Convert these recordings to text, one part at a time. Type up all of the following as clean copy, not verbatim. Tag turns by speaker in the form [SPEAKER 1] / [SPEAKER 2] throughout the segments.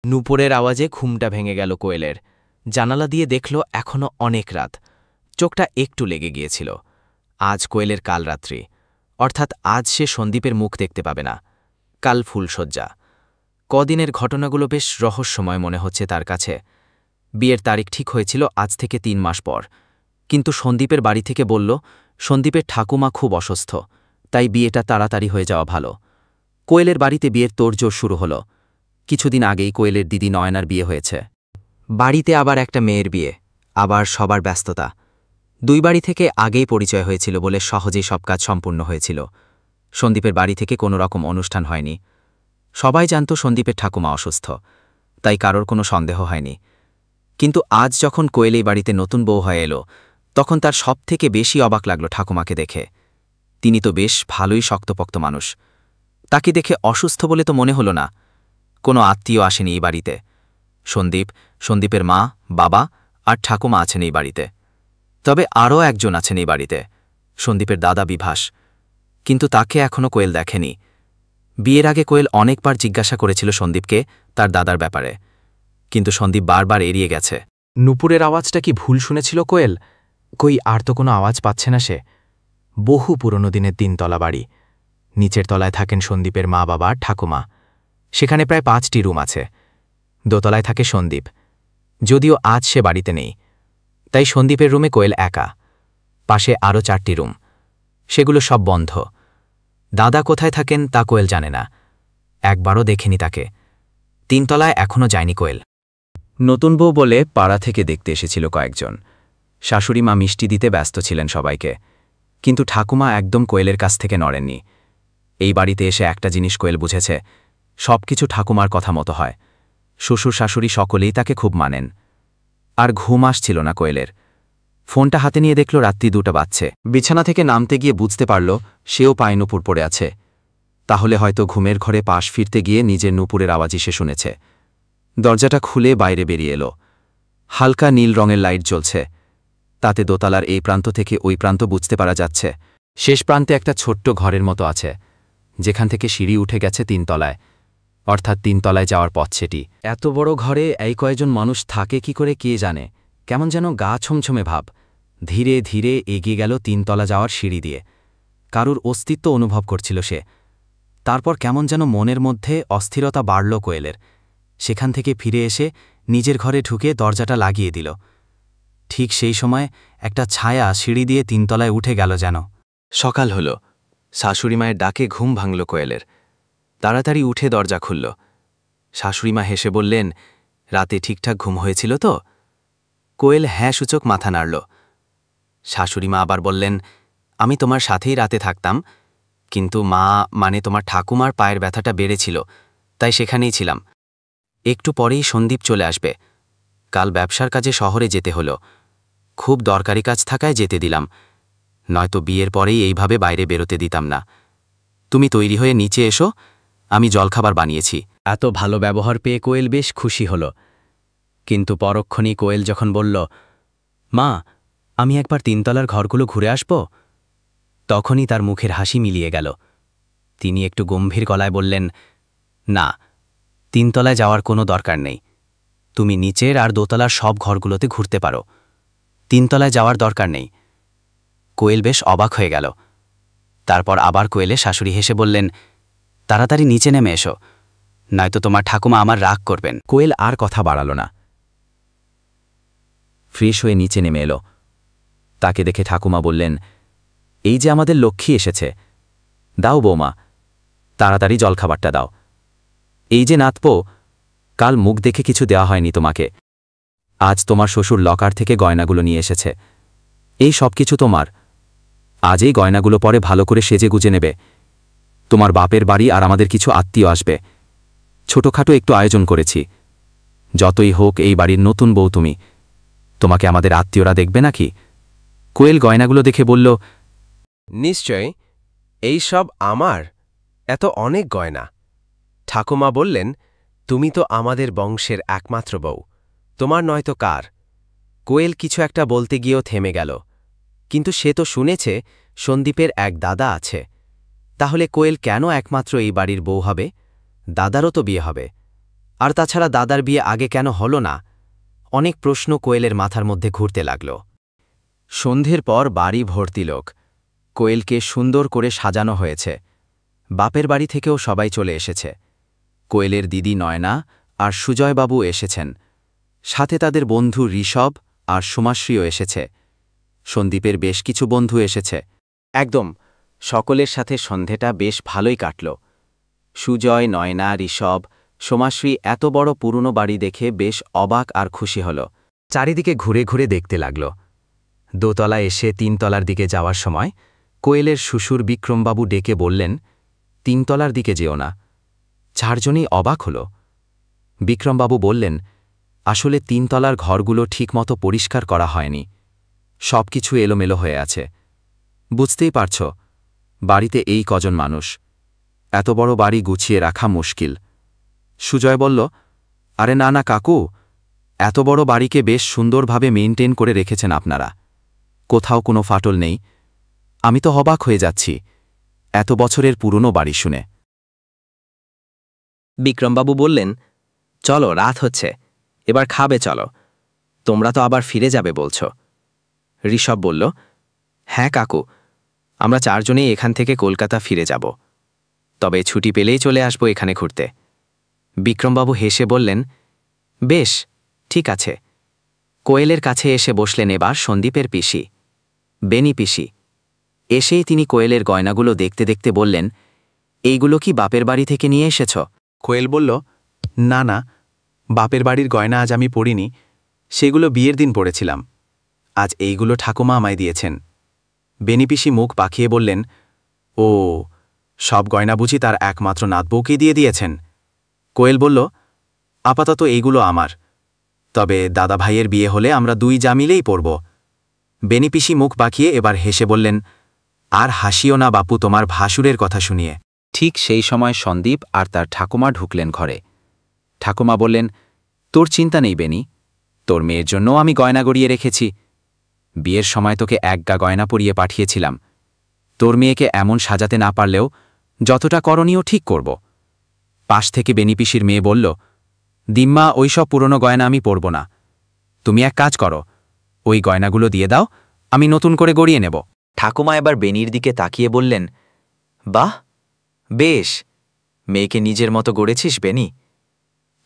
[SPEAKER 1] নূপুরের আওয়াজে ঘুমটা ভেঙে গেল কোয়েলের। জানালা দিয়ে দেখল এখনও অনেক রাত। চোখটা একটু লেগে গিয়েছিল। আজ কোয়েলের কাল রাত্রি, অর্থাৎ আজ সে সন্দীপের মুখ দেখতে পাবে না। কাল ফুলশয্যা। কদিনের ঘটনাগুলো বেশ রহস্যময় মনে হচ্ছে তার কাছে। বিয়ের তারিখ ঠিক হয়েছিল আজ থেকে ৩ মাস পর, কিন্তু সন্দীপের বাড়ি থেকে বলল সন্দীপের ঠাকুমা খুব অসুস্থ, তাই বিয়েটা তাড়াতাড়ি হয়ে যাওয়া ভালো। কোয়েলের বাড়িতে বিয়ের তোড়জোড় শুরু হল। কিছুদিন আগেই কোয়েলের দিদি নয়নার বিয়ে হয়েছে। বাড়িতে আবার একটা মেয়ের বিয়ে, আবার সবার ব্যস্ততা। দুই বাড়ি থেকে আগেই পরিচয় হয়েছিল বলে সহজেই সব কাজ সম্পূর্ণ হয়েছিল। সন্দীপের বাড়ি থেকে কোনো রকম অনুষ্ঠান হয়নি। সবাই জানত সন্দীপের ঠাকুমা অসুস্থ, তাই কারোর কোনো সন্দেহ হয়নি। কিন্তু আজ যখন কোয়েল এই বাড়িতে নতুন বউ হয়ে এলো, তখন তার সবথেকে বেশি অবাক লাগল ঠাকুমাকে দেখে। তিনি তো বেশ ভালোই শক্তপোক্ত মানুষ। তাকে দেখে অসুস্থ বলে তো মনে হলো না। কোনো আত্মীয় আসেনি এই বাড়িতে। সন্দীপ, সন্দীপের মা, বাবা আর ঠাকুমা আছেন এই বাড়িতে। তবে আরও একজন আছেন এই বাড়িতে, সন্দীপের দাদা বিভাস। কিন্তু তাকে এখনও কোয়েল দেখেনি। বিয়ের আগে কোয়েল অনেকবার জিজ্ঞাসা করেছিল সন্দীপকে তার দাদার ব্যাপারে, কিন্তু সন্দীপ বারবার এড়িয়ে গেছে।
[SPEAKER 2] নূপুরের আওয়াজটা কি ভুল শুনেছিল কোয়েল? কই আর তো কোনো আওয়াজ পাচ্ছে না সে। বহু পুরনো দিনের ৩ তলা বাড়ি। নিচের তলায় থাকেন সন্দীপের মা, বাবা আর ঠাকুমা। সেখানে প্রায় ৫টি রুম আছে। দোতলায় থাকে সন্দীপ, যদিও আজ সে বাড়িতে নেই। তাই সন্দীপের রুমে কোয়েল একা। পাশে আরও ৪টি রুম, সেগুলো সব বন্ধ। দাদা কোথায় থাকেন তা কোয়েল জানে না। একবারও দেখেনি তাকে। ৩ তলায় এখনও যায়নি কোয়েল। নতুন বউ বলে পাড়া থেকে দেখতে এসেছিল কয়েকজন। শাশুড়ি মা মিষ্টি দিতে ব্যস্ত ছিলেন সবাইকে, কিন্তু ঠাকুমা একদম কোয়েলের কাছ থেকে নড়েননি। এই বাড়িতে এসে একটা জিনিস কোয়েল বুঝেছে, সব কিছু ঠাকুমার কথা মতো হয়। শ্বশুর শাশুড়ি সকলেই তাকে খুব মানেন। আর ঘুম আসছিল না কোয়েলের। ফোনটা হাতে নিয়ে দেখল রাত্রি ২টা বাজছে। বিছানা থেকে নামতে গিয়ে বুঝতে পারল সেও পায়ে নূপুর পড়ে আছে। তাহলে হয়তো ঘুমের ঘরে পাশ ফিরতে গিয়ে নিজের নূপুরের আওয়াজই সে শুনেছে। দরজাটা খুলে বাইরে বেরিয়ে এলো। হালকা নীল রঙের লাইট জ্বলছে। তাতে দোতলার এই প্রান্ত থেকে ওই প্রান্ত বুঝতে পারা যাচ্ছে। শেষ প্রান্তে একটা ছোট্ট ঘরের মতো আছে, যেখান থেকে সিঁড়ি উঠে গেছে ৩ তলায়, অর্থাৎ ৩ তলায় যাওয়ার পথ সেটি। এত বড় ঘরে এই কয়েকজন মানুষ থাকে কি করে কে জানে। কেমন যেন গা ছমছমে ভাব। ধীরে ধীরে এগিয়ে গেল ৩ তলা যাওয়ার সিঁড়ি দিয়ে। কারুর অস্তিত্ব অনুভব করছিল সে। তারপর কেমন যেন মনের মধ্যে অস্থিরতা বাড়ল কোয়েলের। সেখান থেকে ফিরে এসে নিজের ঘরে ঢুকে দরজাটা লাগিয়ে দিল। ঠিক সেই সময় একটা ছায়া সিঁড়ি দিয়ে ৩ তলায় উঠে গেল যেন।
[SPEAKER 1] সকাল হল। শাশুড়িমায়ের ডাকে ঘুম ভাঙল কোয়েলের। তাড়াতাড়ি উঠে দরজা খুলল। শাশুড়িমা হেসে বললেন, রাতে ঠিকঠাক ঘুম হয়েছিল তো? কোয়েল হ্যাঁ সূচক মাথা নাড়ল। শাশুড়িমা আবার বললেন, আমি তোমার সাথেই রাতে থাকতাম, কিন্তু মা মানে তোমার ঠাকুমার পায়ের ব্যথাটা বেড়েছিল, তাই সেখানেই ছিলাম। একটু পরেই সন্দীপ চলে আসবে। কাল ব্যবসার কাজে শহরে যেতে হলো। খুব দরকারি কাজ থাকায় যেতে দিলাম, নয়তো বিয়ের পরেই এইভাবে বাইরে বেরোতে দিতাম না। তুমি তৈরি হয়ে নিচে এসো, আমি জলখাবার বানিয়েছি। এত ভালো ব্যবহার পেয়ে কোয়েল বেশ খুশি হল। কিন্তু পরক্ষণেই কোয়েল যখন বলল, মা আমি একবার ৩ তলার ঘরগুলো ঘুরে আসব, তখনই তার মুখের হাসি মিলিয়ে গেল। তিনি একটু গম্ভীর গলায় বললেন, না, ৩ তলায় যাওয়ার কোনো দরকার নেই। তুমি নিচের আর দোতলার সব ঘরগুলোতে ঘুরতে পারো, ৩ তলায় যাওয়ার দরকার নেই। কোয়েল বেশ অবাক হয়ে গেল। তারপর আবার কোয়েলে শাশুড়ি হেসে বললেন, তাড়াতাড়ি নিচে নেমে এসো, নয়তো তোমার ঠাকুমা আমার রাগ করবেন। কোয়েল আর কথা বাড়াল না। ফ্রেশ হয়ে নিচে নেমে এলো। তাকে দেখে ঠাকুমা বললেন, এই যে আমাদের লক্ষ্মী এসেছে, দাও বৌমা, তাড়াতাড়ি জলখাবারটা দাও। এই যে নাতপো, কাল মুখ দেখে কিছু দেওয়া হয়নি তোমাকে। আজ তোমার শ্বশুর লকার থেকে গয়নাগুলো নিয়ে এসেছে। এই সব কিছু তোমার। আজ এই গয়নাগুলো পরে ভালো করে সেজে গুজে নেবে। তোমার বাপের বাড়ি আর আমাদের কিছু আত্মীয় আসবে। ছোটখাটো একটু আয়োজন করেছি। যতই হোক এই বাড়ির নতুন বউ তুমি, তোমাকে আমাদের আত্মীয়রা দেখবে নাকি? কোয়েল গয়নাগুলো দেখে বলল,
[SPEAKER 3] নিশ্চয়, এই সব আমার। এত অনেক গয়না। ঠাকুমা বললেন, তুমি তো আমাদের বংশের একমাত্র বউ, তোমার নয়তো কার? কোয়েল কিছু একটা বলতে গিয়েও থেমে গেল। কিন্তু সে তো শুনেছে সন্দীপের এক দাদা আছে। তাহলে কোয়েল কেন একমাত্র এই বাড়ির বউ হবে? দাদারও তো বিয়ে হবে।
[SPEAKER 1] আর তাছাড়া দাদার বিয়ে আগে কেন হল না? অনেক প্রশ্ন কোয়েলের মাথার মধ্যে ঘুরতে লাগল। সন্ধ্যের পর বাড়ি ভর্তি লোক। কোয়েলকে সুন্দর করে সাজানো হয়েছে। বাপের বাড়ি থেকেও সবাই চলে এসেছে। কোয়েলের দিদি নয়না আর সুজয়বাবু এসেছেন। সাথে তাদের বন্ধু ঋষভ আর সুমাশ্রীও এসেছে। সন্দীপের বেশ কিছু বন্ধু এসেছে। একদম সকলের সাথে সন্ধেটা বেশ ভালোই কাটল। সুজয়, নয়না, ঋষভ, সোমাশ্রী এত বড় পুরনো বাড়ি দেখে বেশ অবাক আর খুশি হল। চারিদিকে ঘুরে ঘুরে দেখতে লাগল। দোতলা এসে ৩ তলার দিকে যাওয়ার সময় কোয়েলের শ্বশুর বিক্রমবাবু ডেকে বললেন, ৩ তলার দিকে যেও না। ৪ জনই অবাক হল। বিক্রমবাবু বললেন, আসলে ৩ তলার ঘরগুলো ঠিকমতো পরিষ্কার করা হয়নি। সব কিছু এলোমেলো হয়ে আছে। বুঝতেই পারছ, বাড়িতে এই কজন মানুষ, এত বড় বাড়ি গুছিয়ে রাখা মুশকিল। সুজয় বলল, আরে না না কাকু, এত বড় বাড়িকে বেশ সুন্দরভাবে মেইনটেইন করে রেখেছেন আপনারা। কোথাও কোনো ফাটল নেই। আমি তো অবাক হয়ে যাচ্ছি এত বছরের পুরনো বাড়ি শুনে। বিক্রমবাবু বললেন, চলো, রাত হচ্ছে, এবার খাবে চলো। তোমরা তো আবার ফিরে যাবে বলছ। ঋষভ বলল, হ্যাঁ কাকু, আমরা ৪ জনেই এখান থেকে কলকাতা ফিরে যাব। তবে ছুটি পেলেই চলে আসব এখানে ঘুরতে। বিক্রমবাবু হেসে বললেন, বেশ, ঠিক আছে। কোয়েলের কাছে এসে বসলেন এবার সন্দীপের পিসি, বেনি পিসি। এসেই তিনি কোয়েলের গয়নাগুলো দেখতে দেখতে বললেন, এইগুলো কি বাপের বাড়ি থেকে নিয়ে এসেছ?
[SPEAKER 2] কোয়েল বলল, না না, বাপের বাড়ির গয়না আজ আমি পরিনি, সেগুলো বিয়ের দিন পরেছিলাম। আজ এইগুলো ঠাকুমা আমায় দিয়েছেন। বেনিপিসি মুখ পাকিয়ে বললেন, ও, সব গয়না বুঝি তার একমাত্র নাতবউকে দিয়ে দিয়েছেন? কোয়েল বলল, আপাতত এইগুলো আমার, তবে দাদা ভাইয়ের বিয়ে হলে আমরা 2 যা মিলেই পরব। বেনিপিসি মুখ বাঁকিয়ে এবার হেসে বললেন, আর হাসিও না বাপু তোমার ভাসুরের কথা শুনিয়ে। ঠিক সেই সময় সন্দীপ আর তার ঠাকুমা ঢুকলেন ঘরে। ঠাকুমা বললেন, তোর চিন্তা নেই বেনি, তোর মেয়ের জন্যও আমি গয়না গড়িয়ে রেখেছি। বিয়ের সময় তোকে 1 গা গয়না পরিয়ে পাঠিয়েছিলাম। তোর মেয়েকে এমন সাজাতে না পারলেও যতটা করণীয় ঠিক করব। পাশ থেকে বেনিপিসির মেয়ে বলল, দিম্মা, ওই সব পুরনো গয়না আমি পরব না। তুমি এক কাজ করো, ওই গয়নাগুলো দিয়ে দাও, আমি নতুন করে গড়িয়ে নেব। ঠাকুমা এবার বেনির দিকে তাকিয়ে বললেন, বাহ, বেশ, মেয়েকে নিজের মতো গড়েছিস বেনি।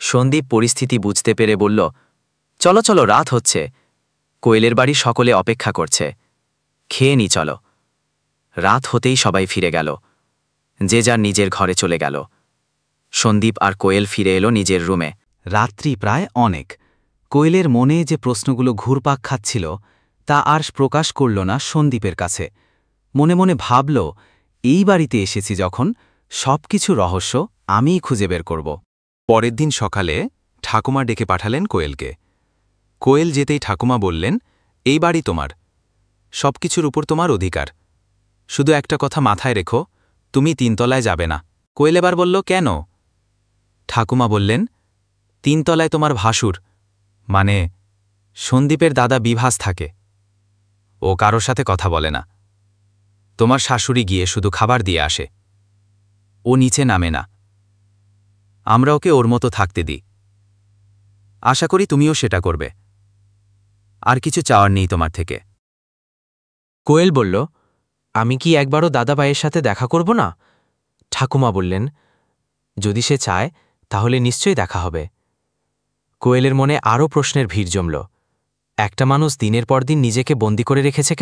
[SPEAKER 2] সন্দীপ পরিস্থিতি বুঝতে পেরে বলল, চলো চলো, রাত হচ্ছে, কোয়েলের বাড়ি সকলে অপেক্ষা করছে, খেয়ে নি চলো। রাত হতেই সবাই ফিরে গেল, যে যার নিজের ঘরে চলে গেল। সন্দীপ আর কোয়েল ফিরে এলো নিজের রুমে। রাত্রি প্রায় অনেক। কোয়েলের মনে যে প্রশ্নগুলো ঘুরপাক খাচ্ছিল তা আর প্রকাশ করল না সন্দীপের কাছে। মনে মনে ভাবল, এই বাড়িতে এসেছি যখন, সব কিছু রহস্য আমিই খুঁজে বের করব।
[SPEAKER 4] পরের দিন সকালে ঠাকুমা ডেকে পাঠালেন কোয়েলকে। কোয়েল যেতেই ঠাকুমা বললেন, এই বাড়ি তোমার, সব কিছুর উপর তোমার অধিকার। শুধু একটা কথা মাথায় রেখো, তুমি 3 তলায় যাবে না। কোয়েল এবার বলল, কেন? ঠাকুমা বললেন, 3 তলায় তোমার ভাসুর, মানে সন্দীপের দাদা বিভাস থাকে। ও কারোর সাথে কথা বলে না। তোমার শাশুড়ি গিয়ে শুধু খাবার দিয়ে আসে, ও নিচে নামে না। আমরা ওকে ওর মতো থাকতে দিই। আশা করি তুমিও সেটা করবে। আর কিছু চাওয়ার নেই তোমার থেকে।
[SPEAKER 1] কোয়েল বলল, আমি কি একবারও দাদাভাইয়ের সাথে দেখা করব না? ঠাকুমা বললেন, যদি সে চায় তাহলে নিশ্চয়ই দেখা হবে। কোয়েলের মনে আরও প্রশ্নের ভিড় জমল। একটা মানুষ দিনের পর দিন নিজেকে বন্দি করে রেখেছে কেন?